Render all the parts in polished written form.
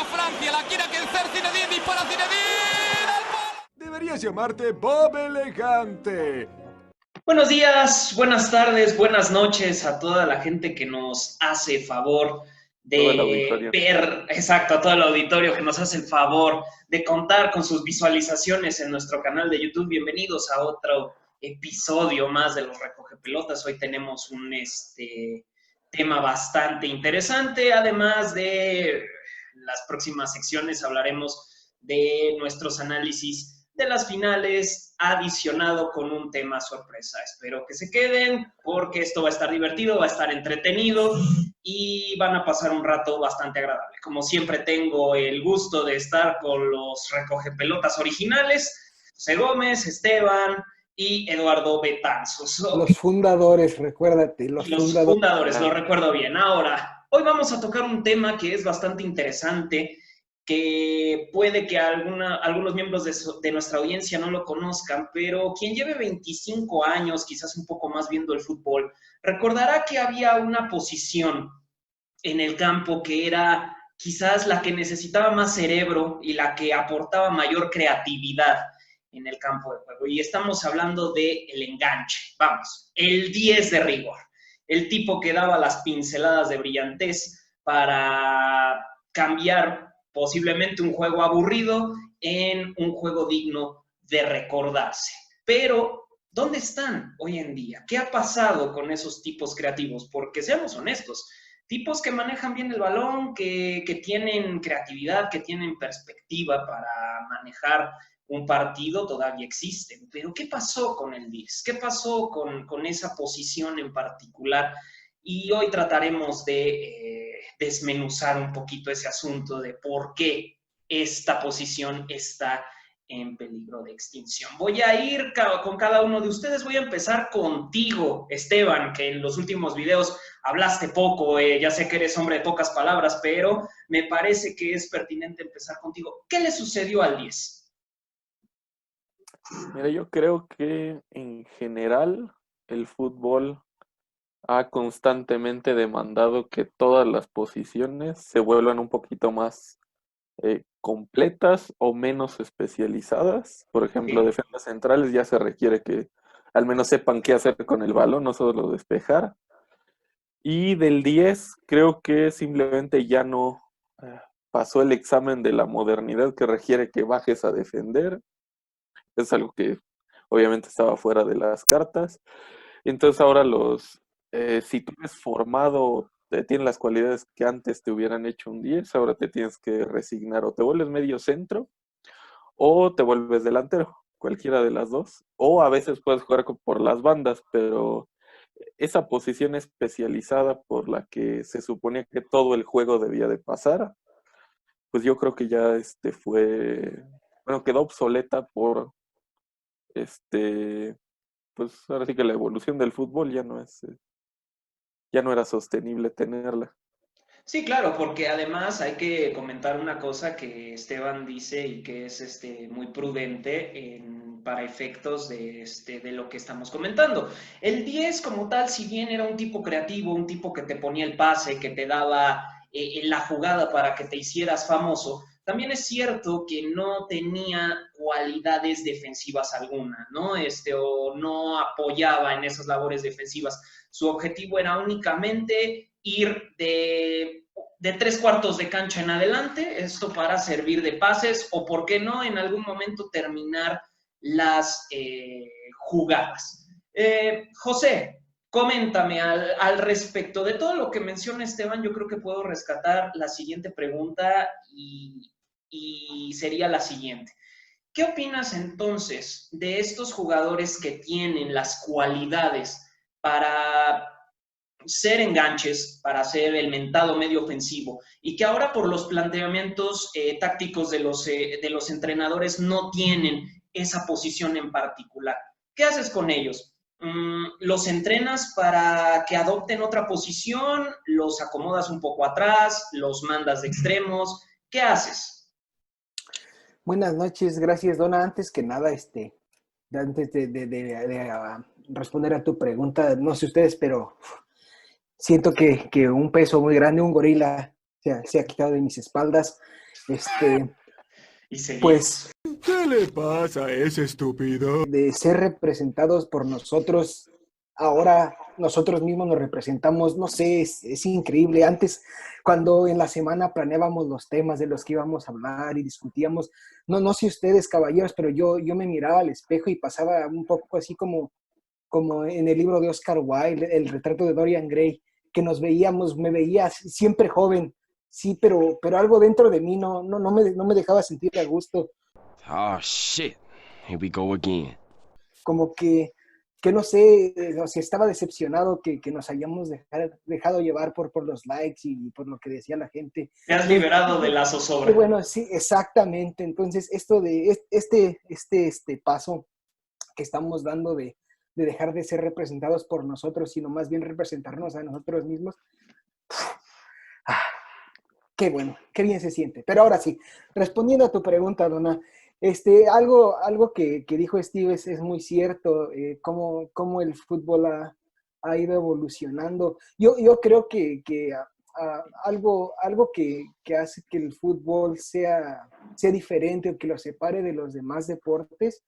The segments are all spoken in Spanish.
a Francia, la quiere aquecer Zinedine, dispara Zinedine. ¡Al palo! Deberías llamarte Bob Elegante. Buenos días, buenas tardes, buenas noches a toda la gente que nos hace favor de ver, exacto, a todo el auditorio que nos hace el favor de contar con sus visualizaciones en nuestro canal de YouTube. Bienvenidos a otro episodio más de los Recogepelotas. Hoy tenemos un tema bastante interesante. Además de las próximas secciones hablaremos de nuestros análisis de las finales, adicionado con un tema sorpresa. Espero que se queden porque esto va a estar divertido, va a estar entretenido y van a pasar un rato bastante agradable. Como siempre tengo el gusto de estar con los recogepelotas originales, José Gómez, Esteban y Eduardo Betanzos. Los fundadores, recuérdate. Los fundadores, lo recuerdo bien. Ahora, hoy vamos a tocar un tema que es bastante interesante, que puede que algunos miembros de nuestra audiencia no lo conozcan, pero quien lleve 25 años, quizás un poco más viendo el fútbol, recordará que había una posición en el campo que era quizás la que necesitaba más cerebro y la que aportaba mayor creatividad en el campo de juego. Y estamos hablando del enganche, vamos, el 10 de rigor, el tipo que daba las pinceladas de brillantez para cambiar posiblemente un juego aburrido en un juego digno de recordarse. Pero, ¿dónde están hoy en día? ¿Qué ha pasado con esos tipos creativos? Porque seamos honestos, tipos que manejan bien el balón, que tienen creatividad, que tienen perspectiva para manejar un partido, todavía existen. Pero, ¿qué pasó con el 10? ¿Qué pasó con esa posición en particular? Y hoy trataremos de desmenuzar un poquito ese asunto de por qué esta posición está en peligro de extinción. Voy a ir con cada uno de ustedes. Voy a empezar contigo, Esteban, que en los últimos videos hablaste poco. Ya sé que eres hombre de pocas palabras, pero me parece que es pertinente empezar contigo. ¿Qué le sucedió al 10? Mira, yo creo que en general el fútbol ha constantemente demandado que todas las posiciones se vuelvan un poquito más completas o menos especializadas. Por ejemplo, Sí. defensas centrales ya se requiere que al menos sepan qué hacer con el balón, no solo despejar. Y del 10 creo que simplemente ya no pasó el examen de la modernidad que requiere que bajes a defender. Es algo que obviamente estaba fuera de las cartas. Entonces ahora si tú eres formado, tienes las cualidades que antes te hubieran hecho un 10, ahora te tienes que resignar, o te vuelves medio centro o te vuelves delantero, cualquiera de las dos, o a veces puedes jugar por las bandas, pero esa posición especializada por la que se suponía que todo el juego debía de pasar, pues yo creo que ya quedó obsoleta por pues ahora sí que la evolución del fútbol ya no era sostenible tenerla. Sí, claro, porque además hay que comentar una cosa que Esteban dice y que es muy prudente para efectos de lo que estamos comentando. El 10 como tal, si bien era un tipo creativo, un tipo que te ponía el pase, que te daba la jugada para que te hicieras famoso, también es cierto que no tenía cualidades defensivas alguna, ¿no? O no apoyaba en esas labores defensivas. Su objetivo era únicamente ir de 3/4 de cancha en adelante, esto para servir de pases o, por qué no, en algún momento terminar las jugadas. José, coméntame al respecto de todo lo que menciona Esteban. Yo creo que puedo rescatar la siguiente pregunta y sería la siguiente. ¿Qué opinas entonces de estos jugadores que tienen las cualidades para ser enganches, para ser el mentado medio ofensivo, y que ahora por los planteamientos tácticos de los entrenadores no tienen esa posición en particular? ¿Qué haces con ellos? ¿Los entrenas para que adopten otra posición? ¿Los acomodas un poco atrás? ¿Los mandas de extremos? ¿Qué haces? Buenas noches, gracias, Donna. Antes que nada, antes de responder a tu pregunta, no sé ustedes, pero siento que un peso muy grande, un gorila, se ha quitado de mis espaldas. Y seguimos. Pues ¿Qué le pasa a ese estúpido? de ser representados por nosotros, ahora nosotros mismos nos representamos, no sé, es increíble. Antes, cuando en la semana planeábamos los temas de los que íbamos a hablar y discutíamos, no sé ustedes, caballeros, pero yo me miraba al espejo y pasaba un poco así como en el libro de Oscar Wilde, el retrato de Dorian Gray, que nos veíamos, me veía siempre joven, sí, pero algo dentro de mí no me dejaba sentir a gusto. Oh, shit. Here we go again. Como que no sé, o sea, estaba decepcionado que nos hayamos dejado llevar por los likes y por lo que decía la gente. Te has liberado de la Qué zozobra. bueno, sí, exactamente. Entonces, esto de este paso que estamos dando de dejar de ser representados por nosotros, sino más bien representarnos a nosotros mismos, qué bueno, qué bien se siente. Pero ahora sí, respondiendo a tu pregunta, Donna, algo que dijo Steve es muy cierto, cómo el fútbol ha ido evolucionando. Yo creo que algo que hace que el fútbol sea diferente o que lo separe de los demás deportes,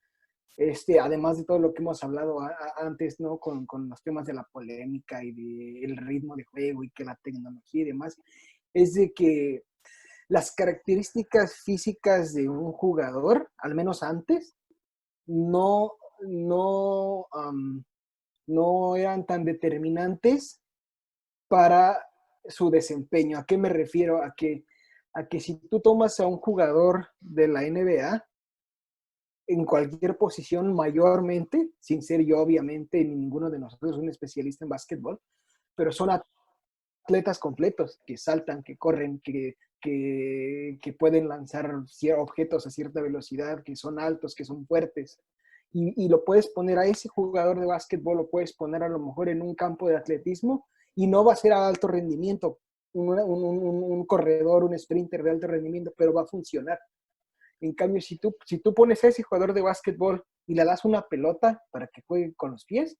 además de todo lo que hemos hablado antes, ¿no? Con los temas de la polémica y del ritmo de juego y que la tecnología y demás, es de que las características físicas de un jugador, al menos antes, no eran tan determinantes para su desempeño. ¿A qué me refiero? A que si tú tomas a un jugador de la NBA, en cualquier posición mayormente, sin ser yo obviamente, ni ninguno de nosotros un especialista en básquetbol, pero son atletas completos, que saltan, que corren, que pueden lanzar objetos a cierta velocidad, que son altos, que son fuertes. Y lo puedes poner a ese jugador de básquetbol, lo puedes poner a lo mejor en un campo de atletismo y no va a ser a alto rendimiento, un corredor, un sprinter de alto rendimiento, pero va a funcionar. En cambio, si tú pones a ese jugador de básquetbol y le das una pelota para que juegue con los pies,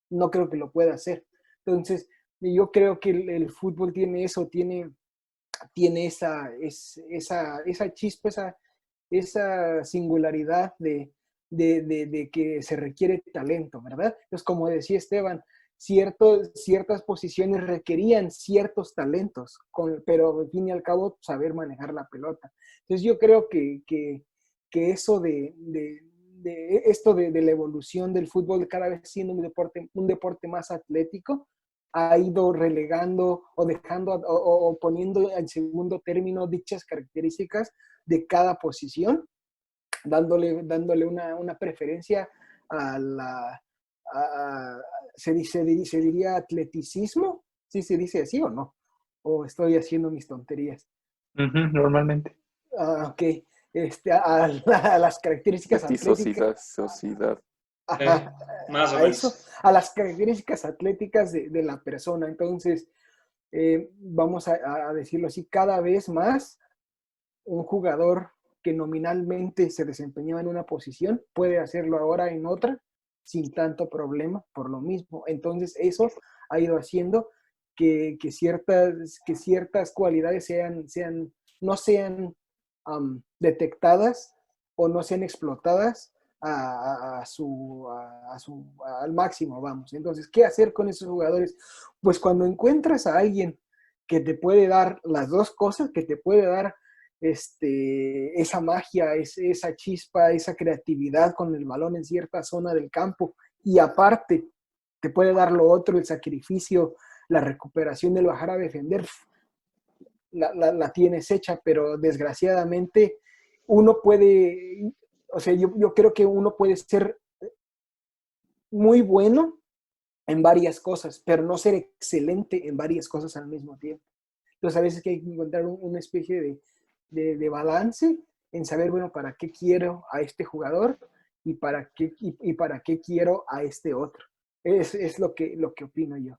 no creo que lo pueda hacer. Entonces, yo creo que el fútbol tiene eso, tiene esa chispa, esa singularidad de que se requiere talento, ¿verdad? Entonces, como decía Esteban, ciertas posiciones requerían ciertos talentos, pero al fin y al cabo saber manejar la pelota. Entonces yo creo que eso de la evolución del fútbol cada vez siendo un deporte más atlético, ha ido relegando o dejando o poniendo en segundo término dichas características de cada posición, dándole una preferencia a se diría atleticismo, ¿sí se dice así o no? ¿O estoy haciendo mis tonterías? Normalmente. Ok, a las características atléticas. Sociedad. Más o A menos. eso, a las características atléticas de la persona. Entonces, vamos a decirlo así, cada vez más un jugador que nominalmente se desempeñaba en una posición puede hacerlo ahora en otra sin tanto problema por lo mismo. Entonces, eso ha ido haciendo que ciertas cualidades no sean detectadas o no sean explotadas al máximo, vamos. Entonces, ¿qué hacer con esos jugadores? Pues cuando encuentras a alguien que te puede dar las dos cosas, que te puede dar esa magia, esa chispa, esa creatividad con el balón en cierta zona del campo, y aparte te puede dar lo otro, el sacrificio, la recuperación del bajar a defender, la tienes hecha, pero desgraciadamente uno puede, o sea, yo creo que uno puede ser muy bueno en varias cosas, pero no ser excelente en varias cosas al mismo tiempo. Entonces a veces hay que encontrar una especie de balance en saber, bueno, para qué quiero a este jugador y para qué quiero a este otro. Es lo que opino yo.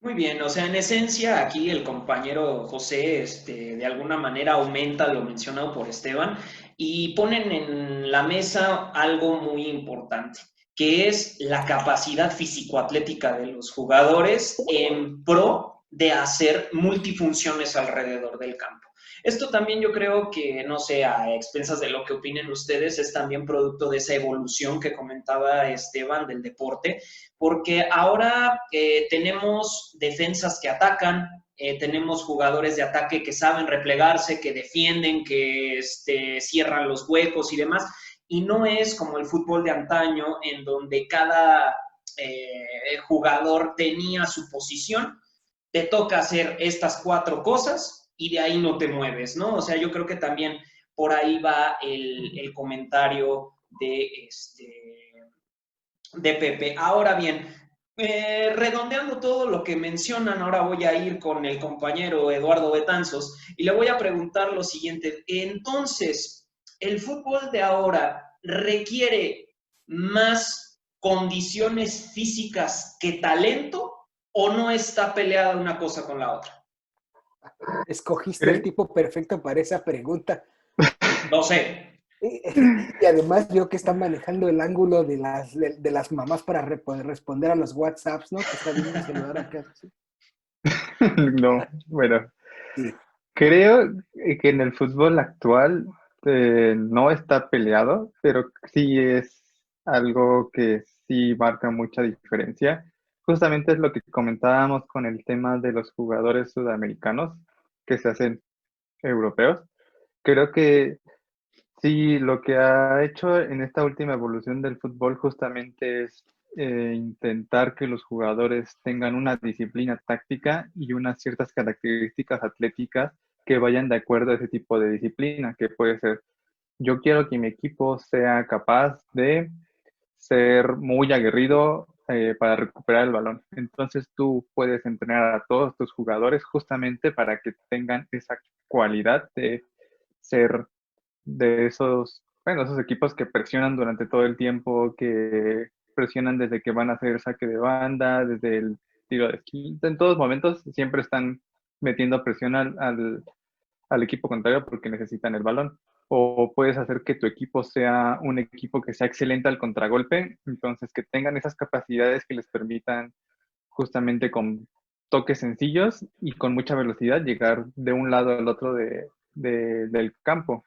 Muy bien, o sea, en esencia aquí el compañero José de alguna manera aumenta lo mencionado por Esteban y ponen en la mesa algo muy importante, que es la capacidad físico-atlética de los jugadores en pro de hacer multifunciones alrededor del campo. Esto también yo creo que, no sé, a expensas de lo que opinen ustedes, es también producto de esa evolución que comentaba Esteban del deporte, porque ahora tenemos defensas que atacan, tenemos jugadores de ataque que saben replegarse, que defienden, que cierran los huecos y demás, y no es como el fútbol de antaño en donde cada jugador tenía su posición. Te toca hacer estas 4 cosas y de ahí no te mueves, ¿no? O sea, yo creo que también por ahí va el comentario de Pepe. Ahora bien, redondeando todo lo que mencionan, ahora voy a ir con el compañero Eduardo Betanzos y le voy a preguntar lo siguiente. Entonces, ¿el fútbol de ahora requiere más condiciones físicas que talento o no está peleada una cosa con la otra? Escogiste el tipo perfecto para esa pregunta. No sé. Y además veo que están manejando el ángulo de las mamás para poder responder a los WhatsApps, ¿no? Que está viendo el celular acá. ¿Sí? No, bueno, Sí. creo que en el fútbol actual no está peleado, pero sí es algo que sí marca mucha diferencia. Justamente es lo que comentábamos con el tema de los jugadores sudamericanos que se hacen europeos. Creo que sí, lo que ha hecho en esta última evolución del fútbol justamente es intentar que los jugadores tengan una disciplina táctica y unas ciertas características atléticas que vayan de acuerdo a ese tipo de disciplina, que puede ser, yo quiero que mi equipo sea capaz de ser muy aguerrido para recuperar el balón. Entonces tú puedes entrenar a todos tus jugadores justamente para que tengan esa cualidad de ser de esos, bueno, esos equipos que presionan durante todo el tiempo, que presionan desde que van a hacer saque de banda, desde el tiro de esquina, en todos momentos siempre están metiendo presión al equipo contrario porque necesitan el balón. O puedes hacer que tu equipo sea un equipo que sea excelente al contragolpe, entonces que tengan esas capacidades que les permitan justamente con toques sencillos y con mucha velocidad llegar de un lado al otro del campo.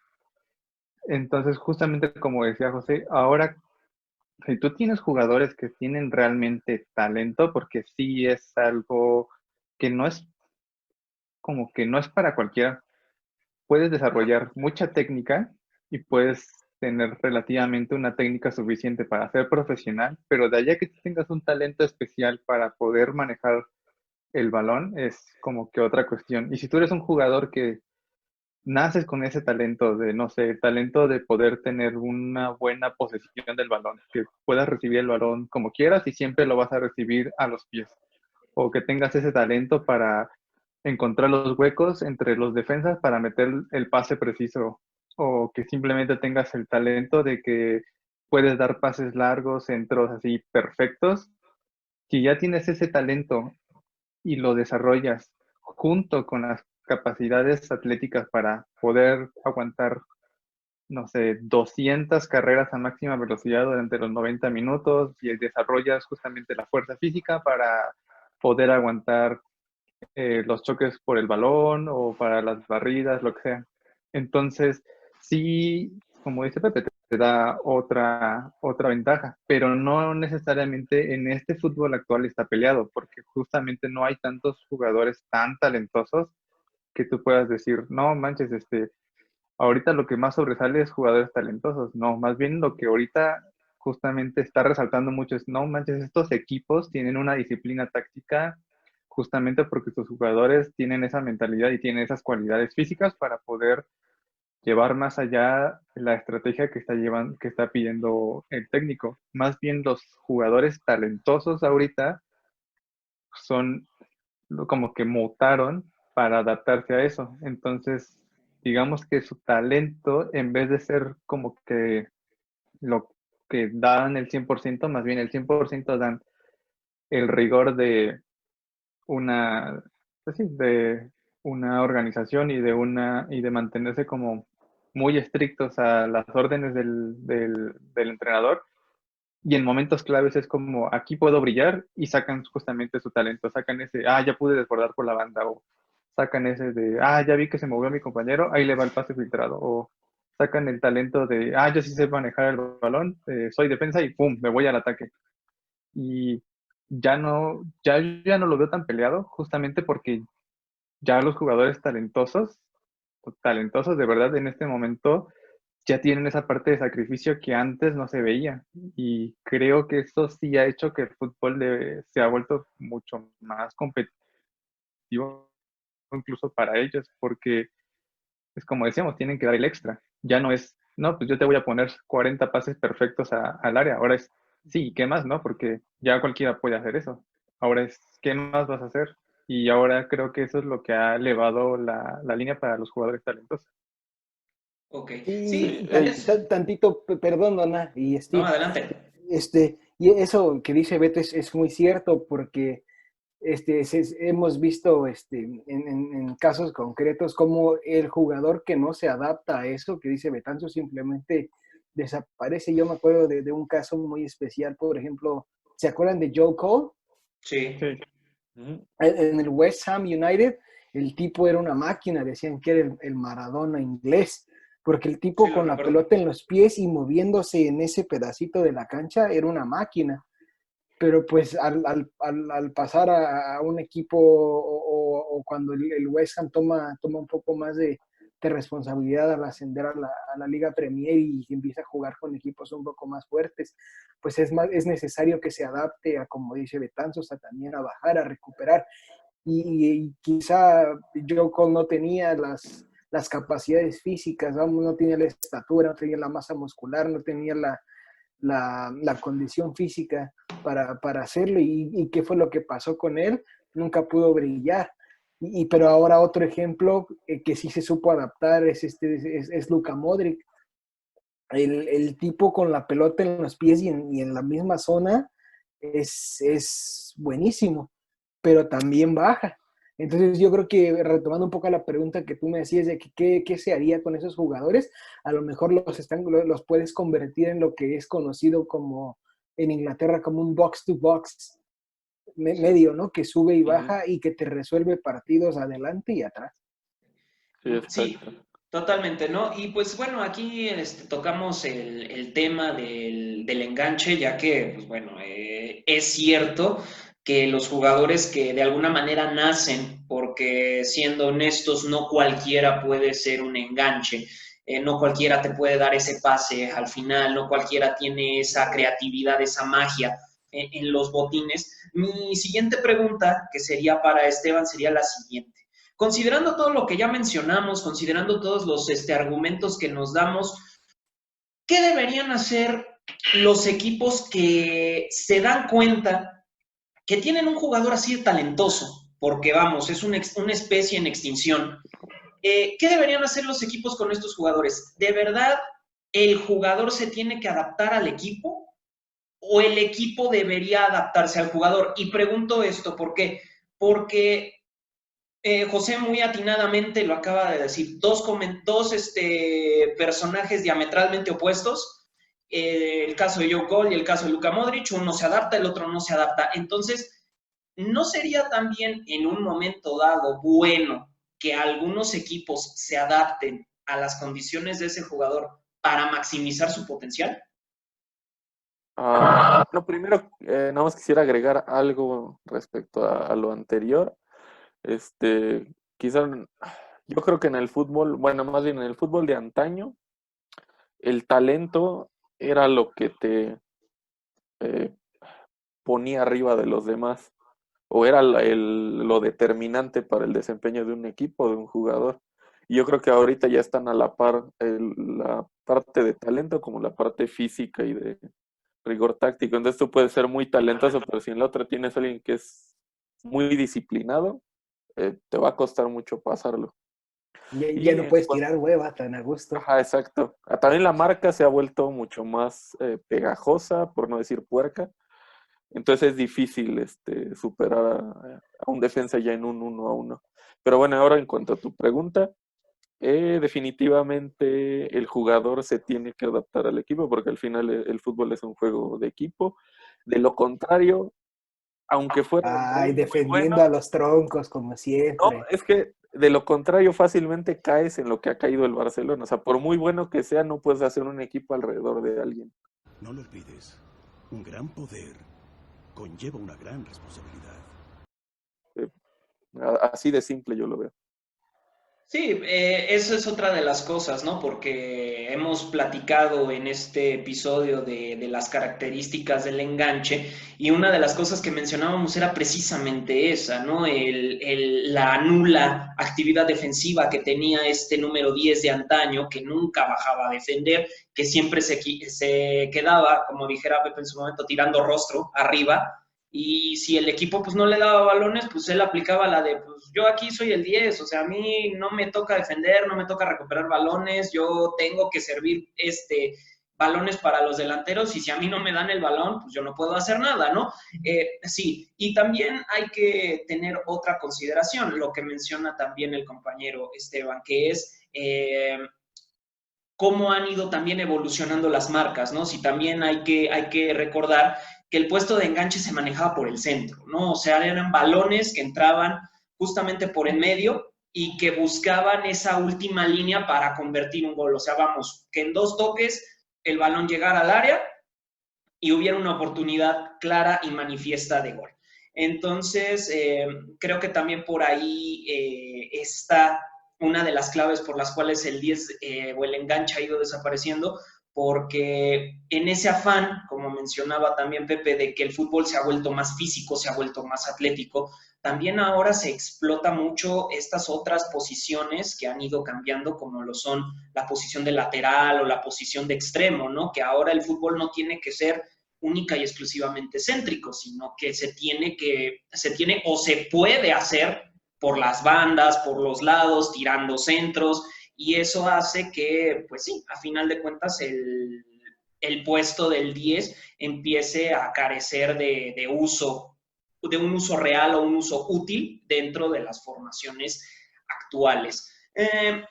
Entonces, justamente como decía José, ahora si tú tienes jugadores que tienen realmente talento, porque sí es algo que no es como que no es para cualquiera, puedes desarrollar mucha técnica y puedes tener relativamente una técnica suficiente para ser profesional, pero de allá que tú tengas un talento especial para poder manejar el balón es como que otra cuestión. Y si tú eres un jugador que naces con ese talento de, no sé, talento de poder tener una buena posesión del balón, que puedas recibir el balón como quieras y siempre lo vas a recibir a los pies, o que tengas ese talento para encontrar los huecos entre los defensas para meter el pase preciso, o que simplemente tengas el talento de que puedes dar pases largos, centros así perfectos. Si ya tienes ese talento y lo desarrollas junto con las capacidades atléticas para poder aguantar, no sé, 200 carreras a máxima velocidad durante los 90 minutos y desarrollas justamente la fuerza física para poder aguantar los choques por el balón o para las barridas, lo que sea. Entonces, sí, como dice Pepe, te da otra ventaja, pero no necesariamente en este fútbol actual está peleado, porque justamente no hay tantos jugadores tan talentosos que tú puedas decir, no manches, ahorita lo que más sobresale es jugadores talentosos. No, más bien lo que ahorita justamente está resaltando mucho es, no manches, estos equipos tienen una disciplina táctica justamente porque sus jugadores tienen esa mentalidad y tienen esas cualidades físicas para poder llevar más allá la estrategia que está pidiendo el técnico. Más bien los jugadores talentosos ahorita son como que mutaron para adaptarse a eso. Entonces, digamos que su talento, en vez de ser como que lo que dan el 100% más bien el 100% dan el rigor de una, pues sí, de una organización y de mantenerse como muy estrictos a las órdenes del entrenador. Y en momentos claves es como, aquí puedo brillar y sacan justamente su talento, sacan ese, ya pude desbordar por la banda o sacan ese de, ya vi que se movió mi compañero, ahí le va el pase filtrado. O sacan el talento de, yo sí sé manejar el balón, soy defensa y ¡pum! Me voy al ataque. Y ya no lo veo tan peleado, justamente porque ya los jugadores talentosos de verdad en este momento, ya tienen esa parte de sacrificio que antes no se veía. Y creo que eso sí ha hecho que el fútbol se ha vuelto mucho más competitivo, incluso para ellos, porque es como decíamos, tienen que dar el extra. Ya no es, no, pues yo te voy a poner 40 pases perfectos al área. Ahora es, sí, ¿qué más, no? Porque ya cualquiera puede hacer eso. Ahora es, ¿qué más vas a hacer? Y ahora creo que eso es lo que ha elevado la línea para los jugadores talentosos. Ok. Y Sí, Sí, es... tantito, perdón, Donna y No, Steve, adelante. y eso que dice Beto es muy cierto porque hemos visto en casos concretos como el jugador que no se adapta a eso que dice Betanzo simplemente desaparece. Yo me acuerdo de un caso muy especial, por ejemplo, ¿se acuerdan de Joe Cole? Sí. Sí, ujú, En el West Ham United, el tipo era una máquina, decían que era el Maradona inglés, porque el Sí, tipo lo con la recuerdo. pelota en los pies y moviéndose en ese pedacito de la cancha era una máquina. Pero pues al pasar a un equipo o cuando el West Ham toma un poco más de responsabilidad al ascender a la Liga Premier y empieza a jugar con equipos un poco más fuertes, pues es necesario que se adapte a, como dice Betanzos, a también a bajar, a recuperar. Y quizá Joe Cole no tenía las capacidades físicas, vamos, no tenía la estatura, no tenía la masa muscular, no tenía la condición física para hacerlo. ¿Y qué fue lo que pasó con él? Nunca pudo brillar. Pero ahora otro ejemplo que sí se supo adaptar es Luka Modric. El tipo con la pelota en los pies y en la misma zona es buenísimo, pero también baja. Entonces yo creo que retomando un poco la pregunta que tú me decías de que, qué se haría con esos jugadores, a lo mejor los puedes convertir en lo que es conocido como en Inglaterra como un box to box medio, ¿no? Que sube y ujú, baja y que te resuelve partidos adelante y atrás. sí, Sí, exacto. totalmente, ¿no? Y pues bueno, aquí tocamos el tema del enganche, ya que, pues bueno, es cierto que los jugadores que de alguna manera nacen, porque siendo honestos, no cualquiera puede ser un enganche, no cualquiera te puede dar ese pase al final, no cualquiera tiene esa creatividad, esa magia en los botines. Mi siguiente pregunta, que sería para Esteban, sería la siguiente. Considerando todo lo que ya mencionamos, considerando todos los argumentos que nos damos, ¿qué deberían hacer los equipos que se dan cuenta que tienen un jugador así de talentoso? Porque vamos, es una especie en extinción. ¿Qué deberían hacer los equipos con estos jugadores? ¿De verdad el jugador se tiene que adaptar al equipo o el equipo debería adaptarse al jugador? Y pregunto esto, ¿por qué? Porque José muy atinadamente lo acaba de decir, dos personajes diametralmente opuestos, el caso de Joe Cole y el caso de Luka Modric, uno se adapta, el otro no se adapta. Entonces, ¿no sería también en un momento dado bueno que algunos equipos se adapten a las condiciones de ese jugador para maximizar su potencial? No, primero, nada más quisiera agregar algo respecto a lo anterior. Quizá yo creo que en el fútbol, bueno, más bien en el fútbol de antaño, el talento era lo que te eh, ponía arriba de los demás, o era lo determinante para el desempeño de un equipo, de un jugador. Y yo creo que ahorita ya están a la par la parte de talento como la parte física y de rigor táctico. Entonces tú puedes ser muy talentoso, pero si en la otra tienes a alguien que es muy disciplinado, te va a costar mucho pasarlo. Ya Y no puedes tirar hueva tan a gusto. ajá, exacto. También la marca se ha vuelto mucho más pegajosa, por no decir puerca. Entonces es difícil superar a un defensa ya en un 1-1. Pero bueno, ahora en cuanto a tu pregunta, definitivamente el jugador se tiene que adaptar al equipo porque al final el fútbol es un juego de equipo. De lo contrario, aunque fuera Ay, muy, muy bueno, defendiendo a los troncos como no, siempre. es que de lo contrario fácilmente caes en lo que ha caído el Barcelona. O sea, por muy bueno que sea, no puedes hacer un equipo alrededor de alguien. No lo olvides, un gran poder conlleva una gran responsabilidad. Así de simple yo lo veo. Sí, eso es otra de las cosas, ¿no? Porque hemos platicado en este episodio de las características del enganche y una de las cosas que mencionábamos era precisamente esa, ¿no? La nula actividad defensiva que tenía este número 10 de antaño, que nunca bajaba a defender, que siempre se quedaba, como dijera Pepe en su momento, tirando rostro arriba. Y si el equipo pues no le daba balones, pues él aplicaba la de, pues yo aquí soy el 10, o sea, a mí no me toca defender, no me toca recuperar balones, yo tengo que servir balones para los delanteros y si a mí no me dan el balón, pues yo no puedo hacer nada, ¿no? Sí, y también hay que tener otra consideración, lo que menciona también el compañero Esteban, que es cómo han ido también evolucionando las marcas, ¿no? Si también hay que recordar que el puesto de enganche se manejaba por el centro, ¿no? O sea, eran balones que entraban justamente por en medio y que buscaban esa última línea para convertir un gol. O sea, vamos, que en 2 toques el balón llegara al área y hubiera una oportunidad clara y manifiesta de gol. Entonces, creo que también por ahí está una de las claves por las cuales el 10 o el enganche ha ido desapareciendo, porque en ese afán, como mencionaba también Pepe, de que el fútbol se ha vuelto más físico, se ha vuelto más atlético, también ahora se explota mucho estas otras posiciones que han ido cambiando, como lo son la posición de lateral o la posición de extremo, ¿no? Que ahora el fútbol no tiene que ser única y exclusivamente céntrico, sino que se tiene o se puede hacer por las bandas, por los lados, tirando centros, y eso hace que, pues sí, a final de cuentas el puesto del 10 empiece a carecer de un uso real o un uso útil dentro de las formaciones actuales.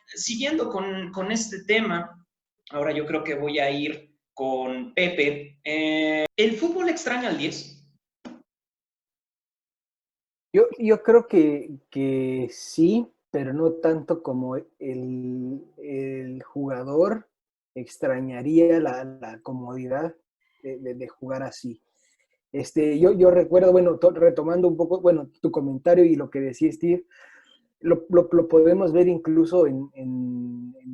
Siguiendo con este tema, ahora yo creo que voy a ir con Pepe. ¿El fútbol extraña al 10? Yo creo que sí, pero no tanto como el jugador extrañaría la comodidad de jugar así. Yo recuerdo, bueno, retomando un poco, bueno, tu comentario y lo que decía Steve, lo podemos ver incluso en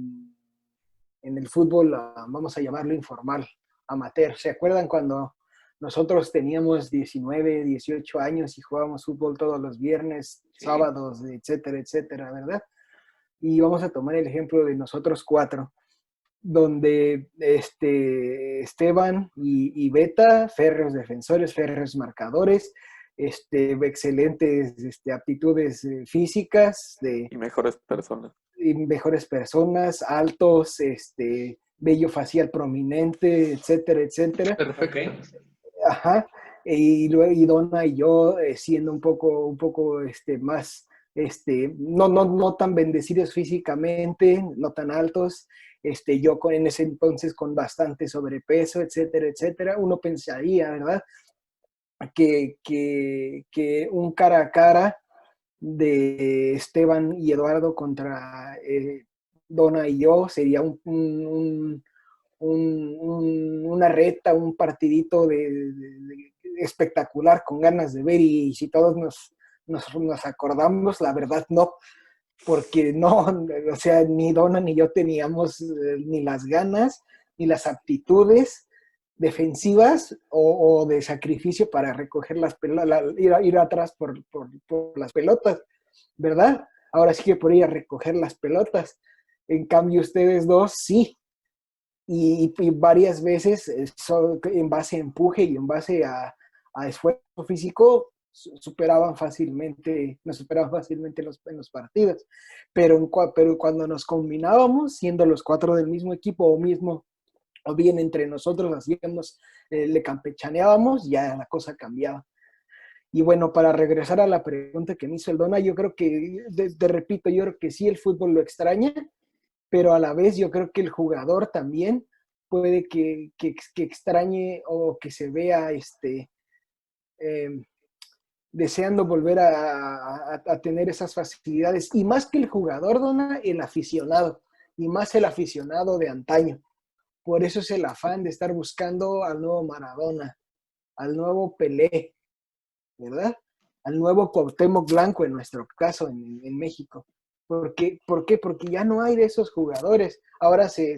el fútbol, vamos a llamarlo informal, amateur. ¿Se acuerdan cuando nosotros teníamos 19, 18 años y jugábamos fútbol todos los viernes, sí, sábados, etcétera, etcétera, ¿verdad? Y vamos a tomar el ejemplo de nosotros 4, donde Esteban y Beta, férreos defensores, férreos marcadores, excelentes aptitudes físicas y mejores personas. Y mejores personas, altos, vello facial prominente, etcétera, etcétera. Perfecto. Okay. Ajá. Y Donna y yo siendo un poco más, no tan bendecidos físicamente, no tan altos, yo en ese entonces con bastante sobrepeso, etcétera, etcétera. Uno pensaría, ¿verdad? Que un cara a cara de Esteban y Eduardo contra Donna y yo sería una reta, un partidito de espectacular, con ganas de ver, y si todos nos acordamos, la verdad no, porque no, o sea, ni Donna ni yo teníamos ni las ganas, ni las aptitudes defensivas o de sacrificio para recoger las pelotas, ir atrás por las pelotas, ¿verdad? Ahora sí que por ir a recoger las pelotas. En cambio, ustedes dos sí. Y varias veces, en base a empuje y en base a esfuerzo físico, nos superaban fácilmente en los partidos. Pero cuando nos combinábamos, siendo los 4 del mismo equipo o bien entre nosotros hacíamos, le campechaneábamos, ya la cosa cambiaba. Y bueno, para regresar a la pregunta que me hizo el Dona, yo creo que, te repito, yo creo que sí el fútbol lo extraña, pero a la vez yo creo que el jugador también puede que extrañe o que se vea deseando volver a tener esas facilidades. Y más que el jugador, Dona, el aficionado. Y más el aficionado de antaño. Por eso es el afán de estar buscando al nuevo Maradona, al nuevo Pelé, ¿verdad? Al nuevo Cuauhtémoc Blanco, en nuestro caso, en México. ¿Por qué? Porque ya no hay de esos jugadores. Ahora se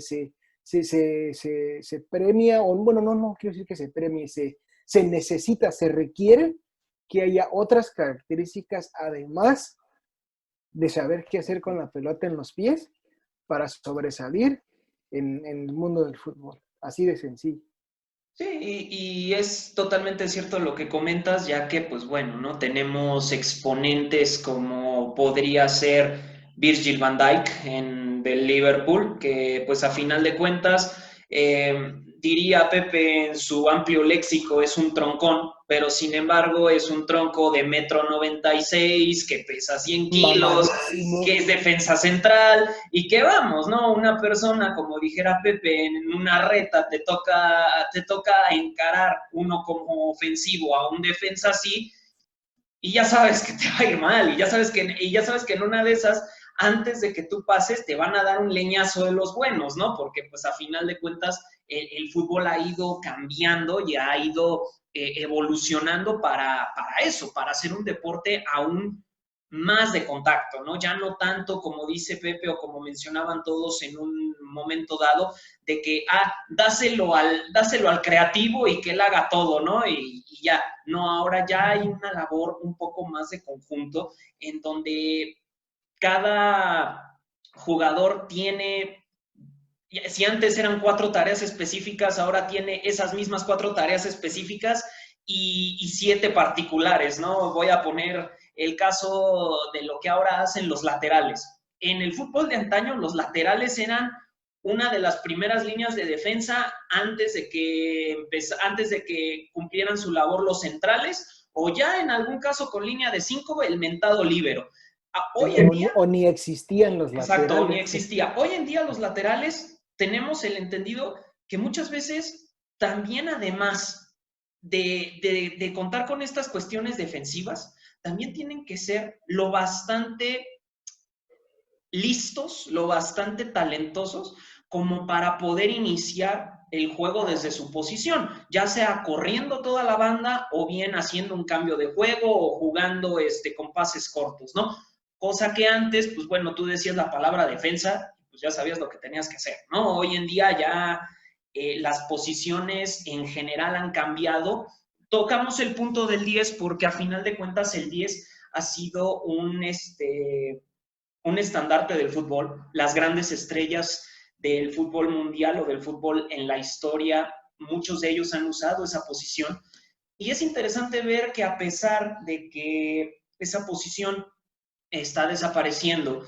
premia, o bueno, no quiero decir que se premie, se necesita, se requiere que haya otras características, además de saber qué hacer con la pelota en los pies para sobresalir en el mundo del fútbol. Así de sencillo. Sí, y es totalmente cierto lo que comentas, ya que, pues bueno, ¿no? Tenemos exponentes como podría ser Virgil van Dijk del Liverpool, que pues a final de cuentas, diría Pepe en su amplio léxico, es un troncón, pero sin embargo es un tronco de 1,96 m, que pesa 100 kilos, Mamadísimo. que es defensa central, y que vamos, ¿no? Una persona, como dijera Pepe, en una reta te toca encarar uno como ofensivo a un defensa así, y ya sabes que te va a ir mal, y ya sabes que en una de esas, antes de que tú pases, te van a dar un leñazo de los buenos, ¿no? Porque pues a final de cuentas el fútbol ha ido cambiando y ha ido evolucionando para eso, para hacer un deporte aún más de contacto, ¿no? Ya no tanto como dice Pepe o como mencionaban todos en un momento dado, de que, dáselo al creativo y que él haga todo, ¿no? Y ya, no, ahora ya hay una labor un poco más de conjunto en donde cada jugador tiene, si antes eran 4 tareas específicas, ahora tiene esas mismas 4 tareas específicas y 7 particulares, ¿no? Voy a poner el caso de lo que ahora hacen los laterales. En el fútbol de antaño, los laterales eran una de las primeras líneas de defensa antes de que cumplieran su labor los centrales, o ya en algún caso con línea de 5, el mentado líbero. Hoy en día, O ni existían los exacto, ni laterales. existía. Hoy en día los laterales tenemos el entendido que muchas veces también, además de contar con estas cuestiones defensivas, también tienen que ser lo bastante listos, lo bastante talentosos como para poder iniciar el juego desde su posición, ya sea corriendo toda la banda o bien haciendo un cambio de juego o jugando con pases cortos, ¿no? Cosa que antes, pues bueno, tú decías la palabra defensa, pues ya sabías lo que tenías que hacer, ¿no? Hoy en día ya las posiciones en general han cambiado. Tocamos el punto del 10 porque a final de cuentas el 10 ha sido un estandarte del fútbol. Las grandes estrellas del fútbol mundial o del fútbol en la historia, muchos de ellos han usado esa posición. Y es interesante ver que a pesar de que esa posición está desapareciendo,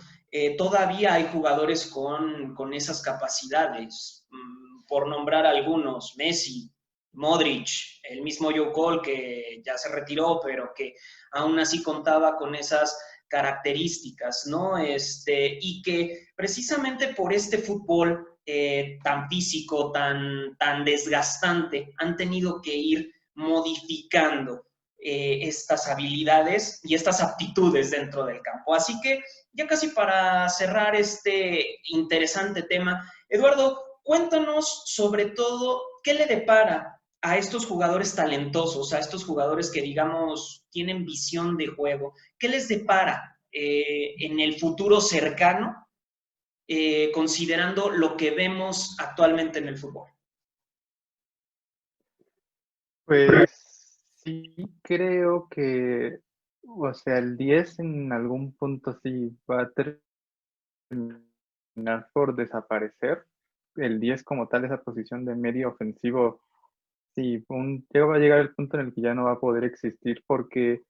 todavía hay jugadores con esas capacidades. Por nombrar algunos, Messi, Modric, el mismo Joe Cole, que ya se retiró, pero que aún así contaba con esas características, ¿no? Y que precisamente por este fútbol tan físico, tan desgastante, han tenido que ir modificando estas habilidades y estas aptitudes dentro del campo. Así que ya casi para cerrar este interesante tema, Eduardo, cuéntanos sobre todo qué le depara a estos jugadores talentosos, a estos jugadores que, digamos, tienen visión de juego, ¿qué les depara en el futuro cercano, considerando lo que vemos actualmente en el fútbol? Pues sí creo que, o sea, el 10 en algún punto sí va a terminar por desaparecer. El 10 como tal, esa posición de medio ofensivo, sí, va a llegar el punto en el que ya no va a poder existir porque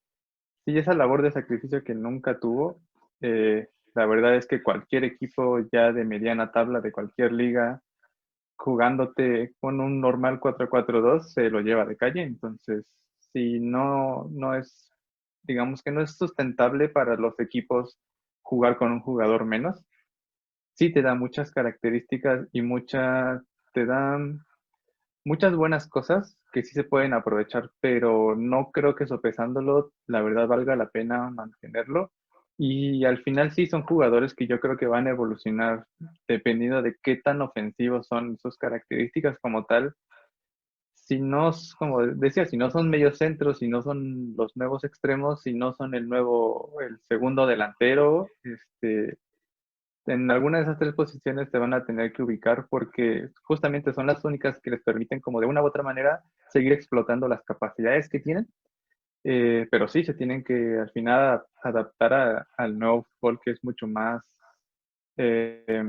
sí, esa labor de sacrificio que nunca tuvo, la verdad es que cualquier equipo ya de mediana tabla de cualquier liga, jugándote con un normal 4-4-2 se lo lleva de calle. Entonces, si no es, digamos que no es sustentable para los equipos jugar con un jugador menos, sí te da muchas características y te dan muchas buenas cosas que sí se pueden aprovechar, pero no creo que sopesándolo, la verdad valga la pena mantenerlo. Y al final sí son jugadores que yo creo que van a evolucionar dependiendo de qué tan ofensivos son sus características como tal. Si no, como decía, si no son medios centros, si no son los nuevos extremos, si no son el segundo delantero, en alguna de esas tres posiciones te van a tener que ubicar porque justamente son las únicas que les permiten como de una u otra manera seguir explotando las capacidades que tienen. Pero sí, se tienen que al final adaptar al nuevo fútbol que es mucho más, eh,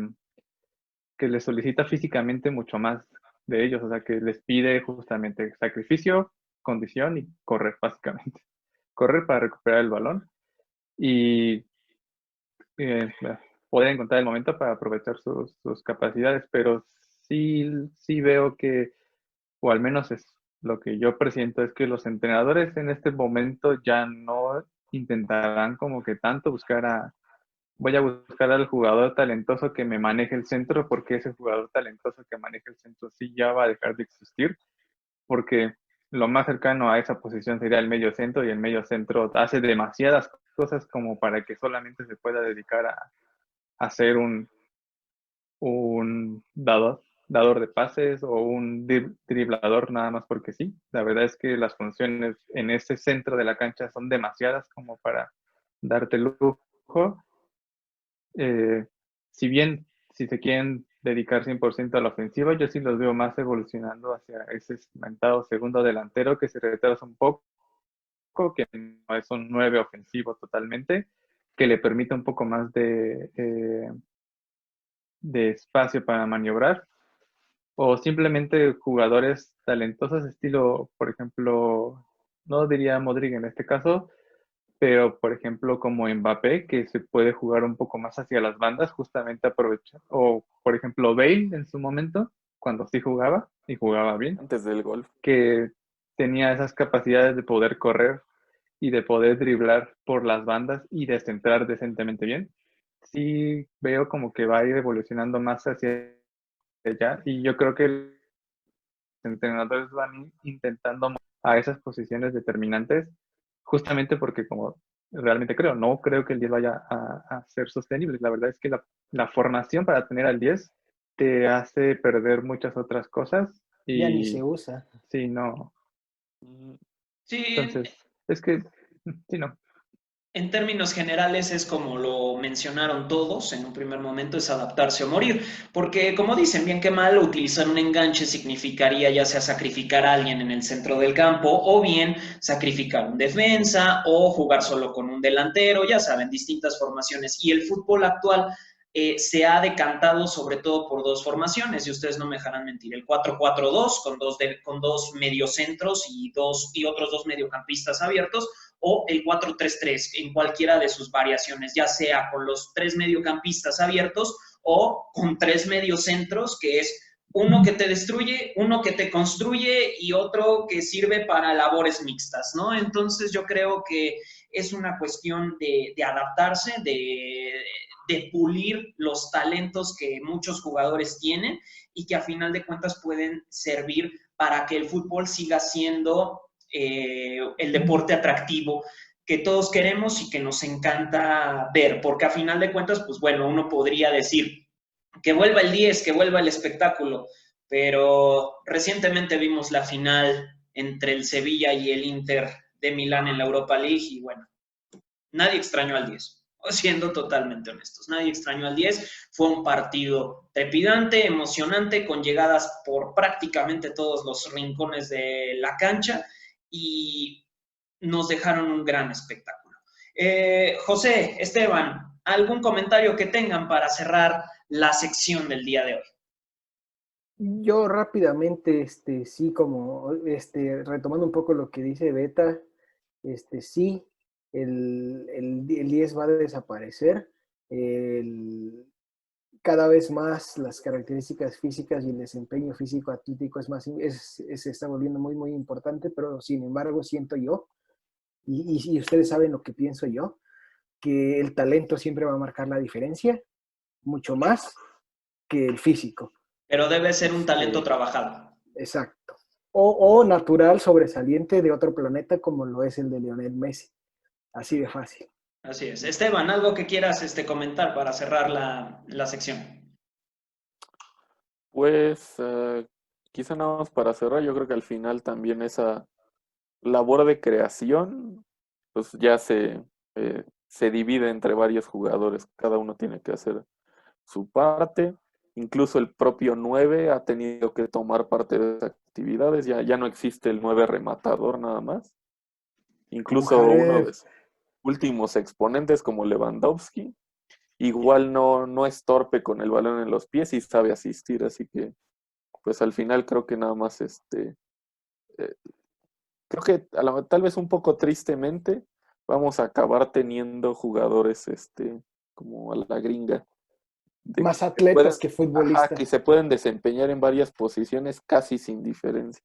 que les solicita físicamente mucho más de ellos, o sea, que les pide justamente sacrificio, condición y correr básicamente. Correr para recuperar el balón y eh, poder encontrar el momento para aprovechar sus capacidades, pero sí veo que, o al menos es lo que yo presiento, es que los entrenadores en este momento ya no intentarán como que tanto voy a buscar al jugador talentoso que me maneje el centro, porque ese jugador talentoso que maneja el centro sí ya va a dejar de existir, porque lo más cercano a esa posición sería el medio centro y el medio centro hace demasiadas cosas como para que solamente se pueda dedicar a ser un dador de pases o un driblador nada más porque sí. La verdad es que las funciones en ese centro de la cancha son demasiadas como para darte lujo. Eh, si bien, si se quieren dedicar 100% a la ofensiva, yo sí los veo más evolucionando hacia ese mentado segundo delantero que se retrasa un poco, que no es un 9 ofensivo totalmente, que le permite un poco más de espacio para maniobrar, o simplemente jugadores talentosos estilo, por ejemplo, no diría Modric en este caso, pero por ejemplo como Mbappé, que se puede jugar un poco más hacia las bandas, justamente aprovechar, o por ejemplo Bale en su momento, cuando sí jugaba y jugaba bien, Antes del gol. que tenía esas capacidades de poder correr y de poder driblar por las bandas y de centrar decentemente bien. Sí veo como que va a ir evolucionando más hacia allá y yo creo que los entrenadores van intentando a esas posiciones determinantes justamente porque como realmente creo, no creo que el 10 vaya a ser sostenible. La verdad es que la formación para tener al 10 te hace perder muchas otras cosas Ya ni se y usa. sí, no. Mm, Sí, Entonces, es que, sí, no. en términos generales es como lo mencionaron todos en un primer momento, es adaptarse o morir, porque como dicen, bien que mal, utilizar un enganche significaría ya sea sacrificar a alguien en el centro del campo o bien sacrificar un defensa o jugar solo con un delantero, ya saben, distintas formaciones. Y el fútbol actual se ha decantado sobre todo por dos formaciones, y ustedes no me dejarán mentir, el 4-4-2 con dos mediocentros y otros dos mediocampistas abiertos, o el 4-3-3 en cualquiera de sus variaciones, ya sea con los tres mediocampistas abiertos o con tres mediocentros, que es uno que te destruye, uno que te construye y otro que sirve para labores mixtas, ¿no? Entonces yo creo que es una cuestión de adaptarse, de pulir los talentos que muchos jugadores tienen y que a final de cuentas pueden servir para que el fútbol siga siendo el deporte atractivo que todos queremos y que nos encanta ver, porque a final de cuentas, pues bueno, uno podría decir que vuelva el 10, que vuelva el espectáculo, pero recientemente vimos la final entre el Sevilla y el Inter de Milán en la Europa League y bueno, nadie extrañó al 10. Siendo totalmente honestos, nadie extrañó al 10. Fue un partido trepidante, emocionante, con llegadas por prácticamente todos los rincones de la cancha y nos dejaron un gran espectáculo. José, Esteban, ¿algún comentario que tengan para cerrar la sección del día de hoy? Yo rápidamente, sí, como, retomando un poco lo que dice Beta, sí, el 10 va a desaparecer. Cada vez más las características físicas y el desempeño físico atlético se está volviendo muy, muy importante, pero sin embargo siento yo, y ustedes saben lo que pienso yo, que el talento siempre va a marcar la diferencia, mucho más que el físico. Pero debe ser un talento trabajado. Exacto. o natural sobresaliente de otro planeta como lo es el de Lionel Messi. Así de fácil. Así es. Esteban, algo que quieras comentar para cerrar la sección. Pues quizá nada más para cerrar, yo creo que al final también esa labor de creación, pues ya se divide entre varios jugadores, cada uno tiene que hacer su parte, incluso el propio 9 ha tenido que tomar parte de esas actividades, ya no existe el 9 rematador nada más, incluso Como uno Jared. de sus últimos exponentes como Lewandowski, igual no es torpe con el balón en los pies y sabe asistir, así que pues al final creo que nada más creo que tal vez un poco tristemente vamos a acabar teniendo jugadores como a la gringa de Más que atletas que futbolistas. que se pueden desempeñar en varias posiciones casi sin diferencia.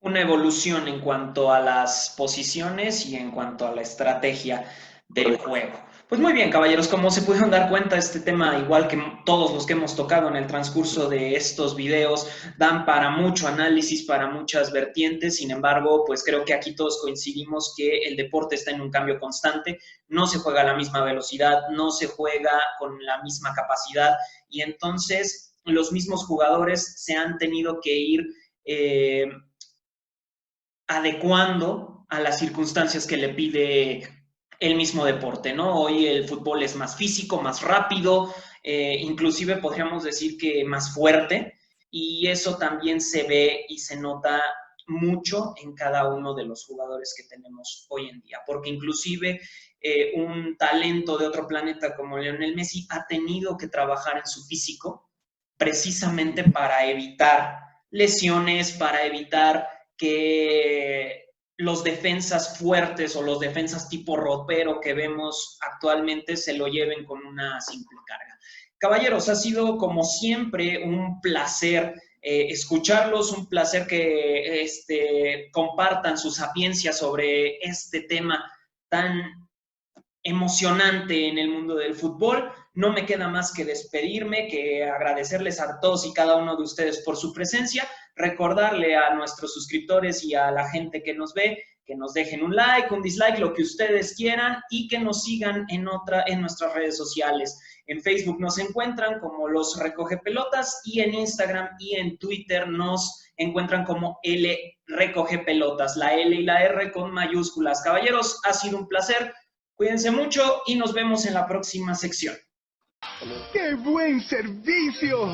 Una evolución en cuanto a las posiciones y en cuanto a la estrategia del juego. Pues muy bien, caballeros, como se pudieron dar cuenta, este tema, igual que todos los que hemos tocado en el transcurso de estos videos, dan para mucho análisis, para muchas vertientes. Sin embargo, pues creo que aquí todos coincidimos que el deporte está en un cambio constante, no se juega a la misma velocidad, no se juega con la misma capacidad, y entonces los mismos jugadores se han tenido que ir adecuando a las circunstancias que le pide el mismo deporte, ¿no? Hoy el fútbol es más físico, más rápido, inclusive podríamos decir que más fuerte, y eso también se ve y se nota mucho en cada uno de los jugadores que tenemos hoy en día, porque inclusive un talento de otro planeta como Lionel Messi ha tenido que trabajar en su físico precisamente para evitar lesiones, para evitar que los defensas fuertes o los defensas tipo ropero que vemos actualmente se lo lleven con una simple carga. Caballeros, ha sido como siempre un placer escucharlos, un placer que compartan su sapiencia sobre este tema tan emocionante en el mundo del fútbol. No me queda más que despedirme, que agradecerles a todos y cada uno de ustedes por su presencia, recordarle a nuestros suscriptores y a la gente que nos ve que nos dejen un like, un dislike, lo que ustedes quieran, y que nos sigan en nuestras redes sociales. En Facebook nos encuentran como Los Recoge Pelotas, y en Instagram y en Twitter nos encuentran como L Recoge Pelotas, la L y la R con mayúsculas. Caballeros, ha sido un placer. Cuídense mucho y nos vemos en la próxima sección. ¡Qué buen servicio!